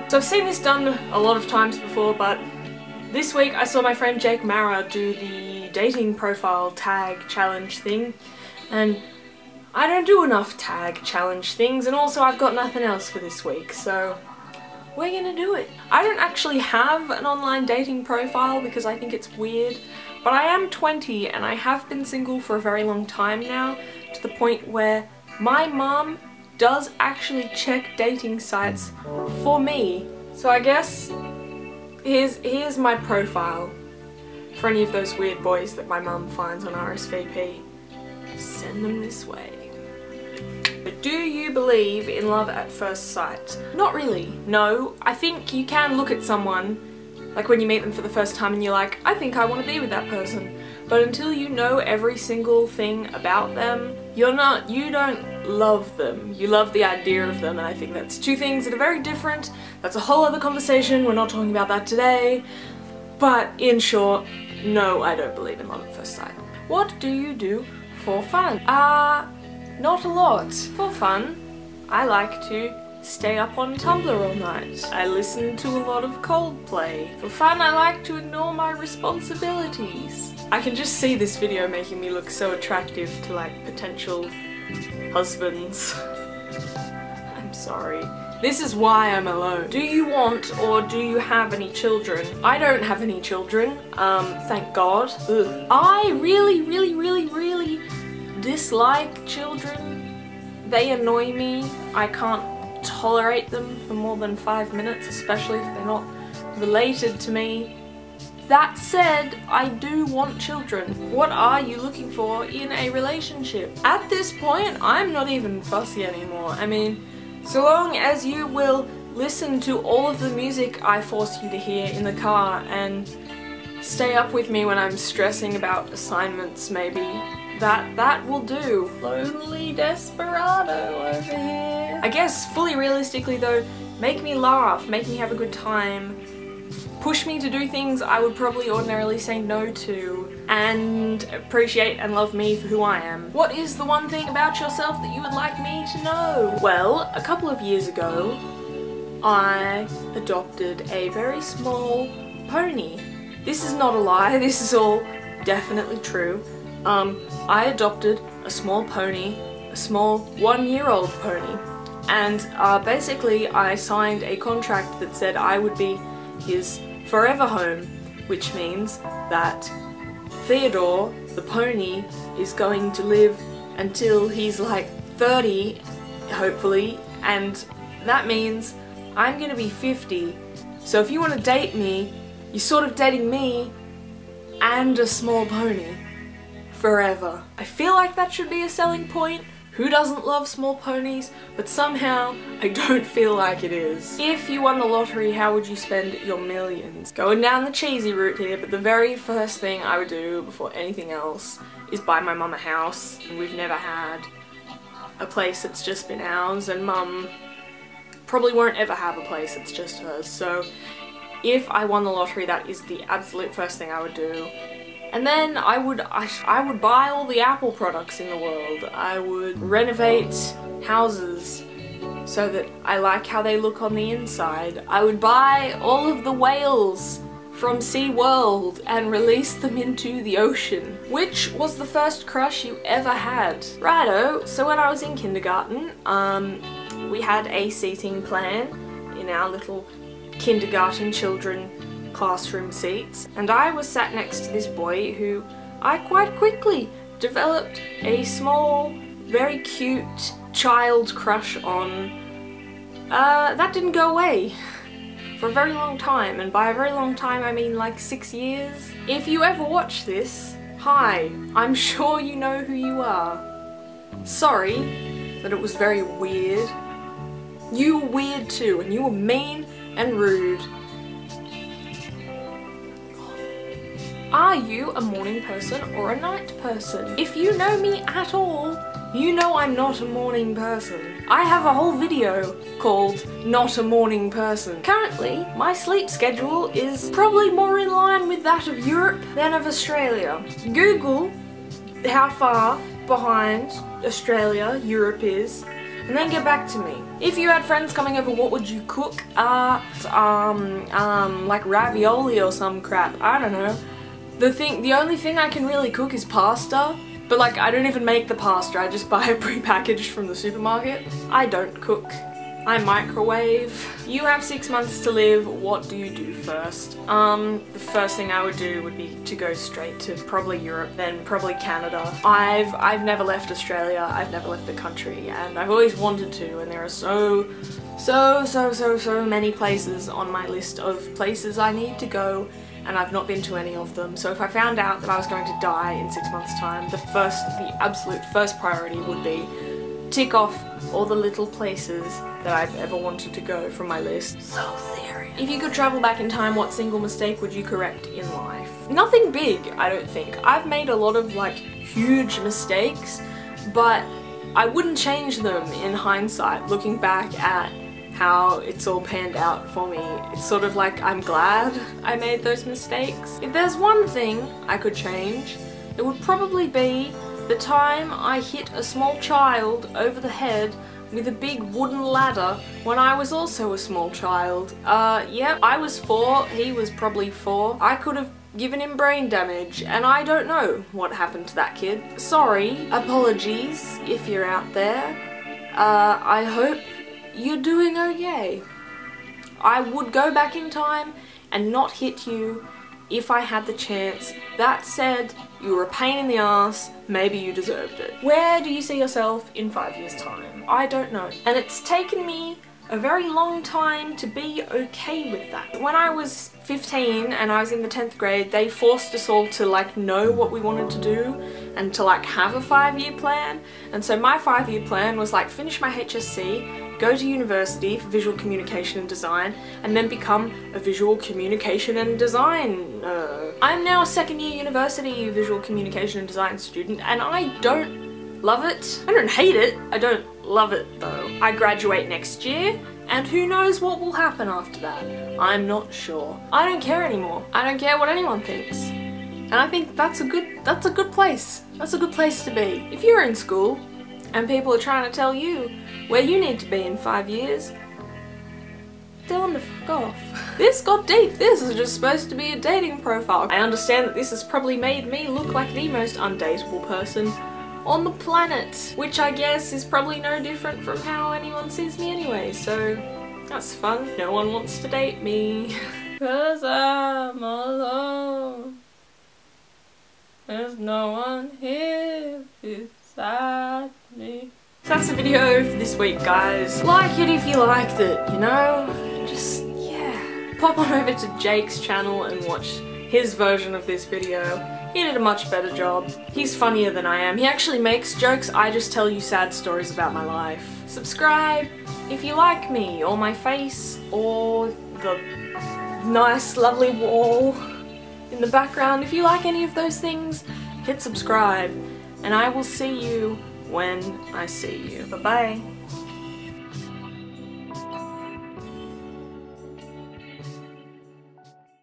So I've seen this done a lot of times before, but this week I saw my friend Jake Mara do the dating profile tag challenge thing, and I don't do enough tag challenge things, and also I've got nothing else for this week, so we're gonna do it. I don't actually have an online dating profile because I think it's weird, but I am 20 and I have been single for a very long time now, to the point where my mum does actually check dating sites for me. So I guess here's my profile for any of those weird boys that my mum finds on RSVP. Send them this way. Do you believe in love at first sight? Not really, no. I think you can look at someone, like when you meet them for the first time and you're like, I think I want to be with that person. But until you know every single thing about them, you don't love them. You love the idea of them, and I think that's two things that are very different. That's a whole other conversation, we're not talking about that today. But in short, no, I don't believe in love at first sight. What do you do for fun? Not a lot. For fun, I like to stay up on Tumblr all night. I listen to a lot of Coldplay. For fun, I like to ignore my responsibilities. I can just see this video making me look so attractive to like potential husbands. I'm sorry. This is why I'm alone. Do you want or do you have any children? I don't have any children, thank God. Ugh. I really dislike children. They annoy me. I can't tolerate them for more than 5 minutes, especially if they're not related to me. That said, I do want children. What are you looking for in a relationship? At this point, I'm not even fussy anymore. I mean, so long as you will listen to all of the music I force you to hear in the car and stay up with me when I'm stressing about assignments, maybe, that will do. Lonely desperado over here. I guess, fully realistically though, make me laugh, make me have a good time, push me to do things I would probably ordinarily say no to, and appreciate and love me for who I am. What is the one thing about yourself that you would like me to know? Well, a couple of years ago, I adopted a very small pony. This is not a lie, this is all definitely true. I adopted a small pony, a small 1-year-old pony, and basically I signed a contract that said I would be his forever home, which means that Theodore, the pony, is going to live until he's like 30, hopefully, and that means I'm gonna be 50. So if you want to date me, you're sort of dating me and a small pony. Forever. I feel like that should be a selling point. Who doesn't love small ponies? But somehow, I don't feel like it is. If you won the lottery, how would you spend your millions? Going down the cheesy route here, but the very first thing I would do before anything else is buy my mum a house. And we've never had a place that's just been ours, and mum probably won't ever have a place that's just hers. So if I won the lottery, that is the absolute first thing I would do. And then I would buy all the Apple products in the world. I would renovate houses so that I like how they look on the inside. I would buy all of the whales from SeaWorld and release them into the ocean. Which was the first crush you ever had? Righto, so when I was in kindergarten, we had a seating plan in our little kindergarten children classroom seats, and I was sat next to this boy who I quite quickly developed a small, very cute child crush on. That didn't go away for a very long time, and by a very long time I mean like 6 years. If you ever watch this, hi, I'm sure you know who you are. Sorry that it was very weird. You were weird too, and you were mean and rude. Are you a morning person or a night person? If you know me at all, you know I'm not a morning person. I have a whole video called Not a Morning Person. Currently, my sleep schedule is probably more in line with that of Europe than of Australia. Google how far behind Australia, Europe is, and then get back to me. If you had friends coming over, what would you cook? Like ravioli or some crap. I don't know. The only thing I can really cook is pasta, but like I don't even make the pasta, I just buy it pre-packaged from the supermarket. I don't cook. I microwave. You have 6 months to live, what do you do first? The first thing I would do would be to go straight to probably Europe, then probably Canada. I've never left Australia, I've never left the country, and I've always wanted to, and there are so many places on my list of places I need to go, and I've not been to any of them. So if I found out that I was going to die in 6 months' time, the absolute first priority would be tick off all the little places that I've ever wanted to go from my list. So serious. If you could travel back in time, what single mistake would you correct in life? Nothing big, I don't think. I've made a lot of like huge mistakes, but I wouldn't change them in hindsight. Looking back at how it's all panned out for me, it's sort of like I'm glad I made those mistakes. If there's one thing I could change, it would probably be the time I hit a small child over the head with a big wooden ladder when I was also a small child. Yeah, I was 4, he was probably 4. I could have given him brain damage, and I don't know what happened to that kid. Sorry, apologies if you're out there. I hope you're doing okay. I would go back in time and not hit you if I had the chance. That said, you were a pain in the ass, maybe you deserved it. Where do you see yourself in 5 years' time? I don't know. And it's taken me a very long time to be okay with that. When I was 15 and I was in the 10th grade, they forced us all to like know what we wanted to do and to like have a 5-year plan. And so my 5-year plan was like finish my HSC, go to university for visual communication and design, and then become a visual communication and designer. I'm now a 2nd year university visual communication and design student, and I don't love it. I don't hate it, I don't love it though. I graduate next year, and who knows what will happen after that. I'm not sure. I don't care anymore. I don't care what anyone thinks. And I think that's a good place. That's a good place to be. If you're in school and people are trying to tell you where you need to be in 5 years, tell them to fuck off. This got deep. This is just supposed to be a dating profile. I understand that this has probably made me look like the most undateable person on the planet, which I guess is probably no different from how anyone sees me anyway, so that's fun. No one wants to date me. 'Cause I'm alone. There's no one here beside me. So that's the video for this week, guys. Like it if you liked it, you know? Just, yeah. Pop on over to Jake's channel and watch his version of this video. He did a much better job. He's funnier than I am. He actually makes jokes, I just tell you sad stories about my life. Subscribe if you like me, or my face, or the nice lovely wall in the background. If you like any of those things, hit subscribe, and I will see you when I see you. Bye bye.